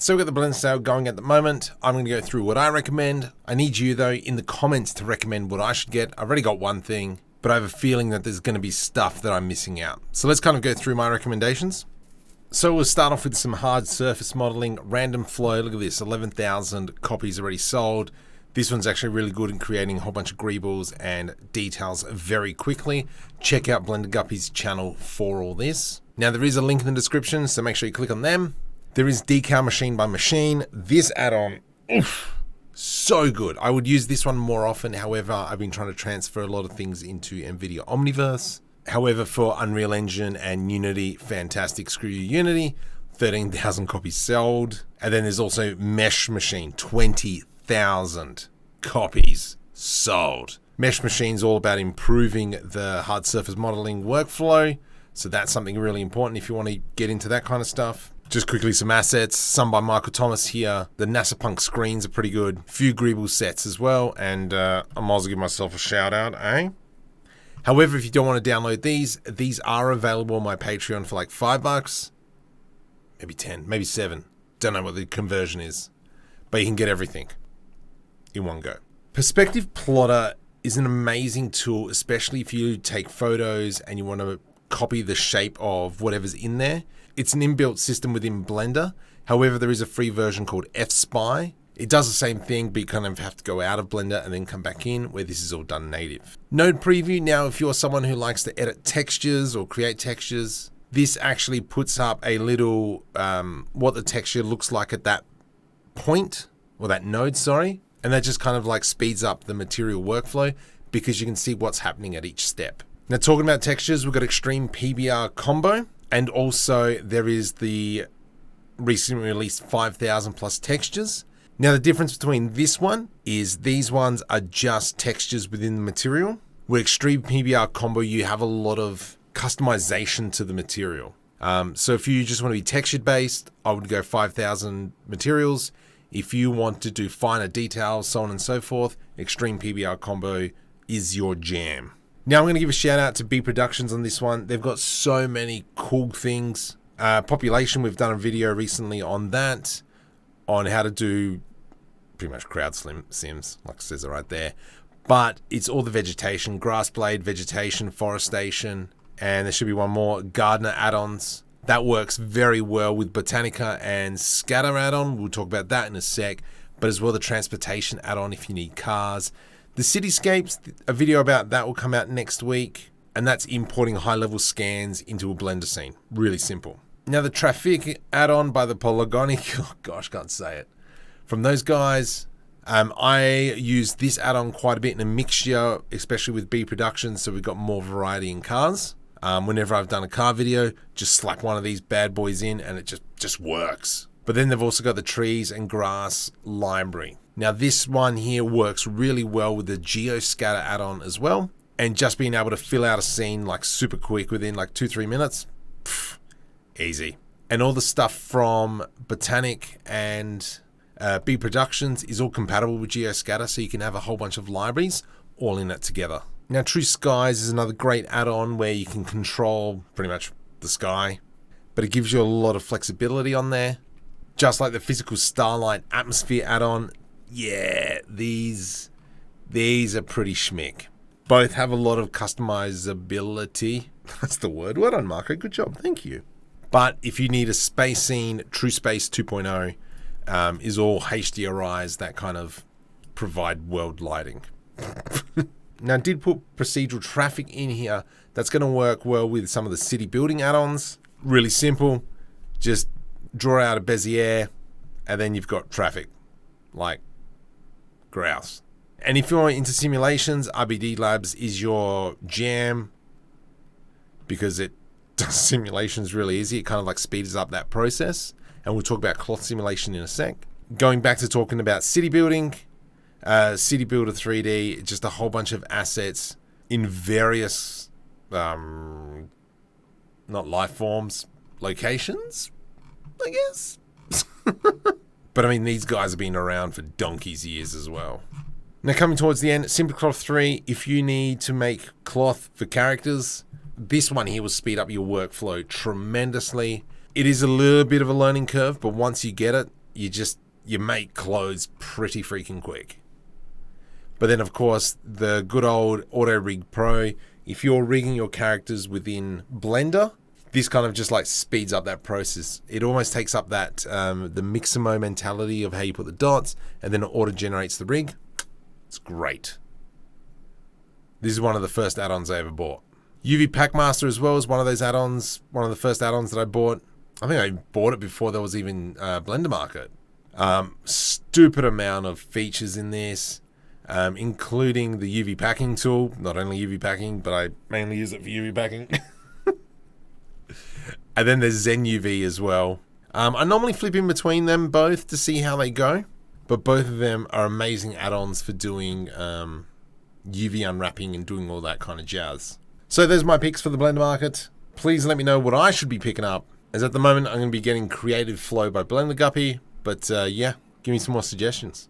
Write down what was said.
So we've got the blend sale going at the moment. I'm going to go through what I recommend. I need you though in the comments to recommend what I should get. I've already got one thing, but I have a feeling that there's going to be stuff that I'm missing out. So let's kind of go through my recommendations. So we'll start off with some hard surface modeling, random flow. Look at this, 11,000 copies already sold. This one's actually really good in creating a whole bunch of greebles and details very quickly. Check out Blender Guppy's channel for all this. Now there is a link in the description, so make sure you click on them. There is Decal Machine by Machine. This add-on, so good. I would use this one more often. However, I've been trying to transfer a lot of things into NVIDIA Omniverse. However, for Unreal Engine and Unity, fantastic. Screw you, Unity. 13,000 copies sold. And then there's also Mesh Machine, 20,000 copies sold. Mesh Machine's all about improving the hard surface modeling workflow. So that's something really important if you want to get into that kind of stuff. Just quickly, some assets, some by Michael Thomas here. The NASA Punk screens are pretty good. Few Greeble sets as well. And I might as well give myself a shout out, eh? However, if you don't want to download these are available on my Patreon for like $5, maybe 10, maybe 7. Don't know what the conversion is, but you can get everything in one go. Perspective Plotter is an amazing tool, especially if you take photos and you want to copy the shape of whatever's in there. It's an inbuilt system within Blender. However, there is a free version called F-Spy. It does the same thing, but you kind of have to go out of Blender and then come back in, where this is all done native. Node Preview. Now, if you're someone who likes to edit textures or create textures, this actually puts up a little, what the texture looks like at that point, or that node, sorry. And that just kind of like speeds up the material workflow because you can see what's happening at each step. Now, talking about textures, we've got Extreme PBR Combo. And also there is the recently released 5,000 plus textures. Now the difference between this one is these ones are just textures within the material. With Extreme PBR Combo, you have a lot of customization to the material. So if you just want to be textured based, I would go 5,000 materials. If you want to do finer details, so on and so forth, Extreme PBR Combo is your jam. Now I'm going to give a shout out to B Productions on this one. They've got so many cool things. Population, we've done a video recently on that, on how to do pretty much crowd sims, like it says it right there. But it's all the vegetation, grass blade, vegetation, forestation, and there should be one more, gardener add-ons. That works very well with Botanica and Scatter add-on. We'll talk about that in a sec. But as well the transportation add-on if you need cars. The cityscapes, a video about that will come out next week, and that's importing high-level scans into a Blender scene. Really simple. Now the traffic add-on by the Polygonic, oh gosh, can't say it. From those guys, I use this add-on quite a bit in a mixture, especially with B Productions, so we've got more variety in cars. Whenever I've done a car video, just slap one of these bad boys in, and it just works. But then they've also got the trees and grass library. Now this one here works really well with the Geoscatter add-on as well. And just being able to fill out a scene like super quick within like 2-3 minutes, easy. And all the stuff from Botanic and B Productions is all compatible with Geoscatter, so you can have a whole bunch of libraries all in it together. Now True Skies is another great add-on where you can control pretty much the sky, but it gives you a lot of flexibility on there. Just like the Physical Starlight Atmosphere add-on, yeah, these are pretty schmick. Both have a lot of customizability. That's the word. Well done, Marco. Good job. Thank you. But if you need a space scene, True Space 2.0 is all HDRIs that kind of provide world lighting. Now, I did put procedural traffic in here. That's going to work well with some of the city building add-ons. Really simple. Just draw out a Bezier, and then you've got traffic, like grouse. And if you're into simulations, RBD Labs is your jam because it does simulations really easy. It kind of like speeds up that process. And we'll talk about cloth simulation in a sec. Going back to talking about city building, City Builder 3D, just a whole bunch of assets in various, not life forms, locations, I guess. But I mean, these guys have been around for donkey's years as well. Now coming towards the end, Simple Cloth 3, if you need to make cloth for characters, this one here will speed up your workflow tremendously. It is a little bit of a learning curve, but once you get it, you make clothes pretty freaking quick. But then of course the good old Auto Rig Pro, if you're rigging your characters within Blender, this kind of just like speeds up that process. It almost takes up that the Mixamo mentality of how you put the dots, and then it auto generates the rig. It's great. This is one of the first add-ons I ever bought. UV Packmaster as well is one of those add-ons, one of the first add-ons that I bought. I think I bought it before there was even Blendermarket. Stupid amount of features in this, including the UV packing tool. Not only UV packing, but I mainly use it for UV packing. And then there's Zen UV as well. I normally flip in between them both to see how they go, but both of them are amazing add-ons for doing UV unwrapping and doing all that kind of jazz. So there's my picks for the Blendermarket. Please let me know what I should be picking up, as at the moment I'm going to be getting Creative Flow by Blender Guppy, but yeah, give me some more suggestions.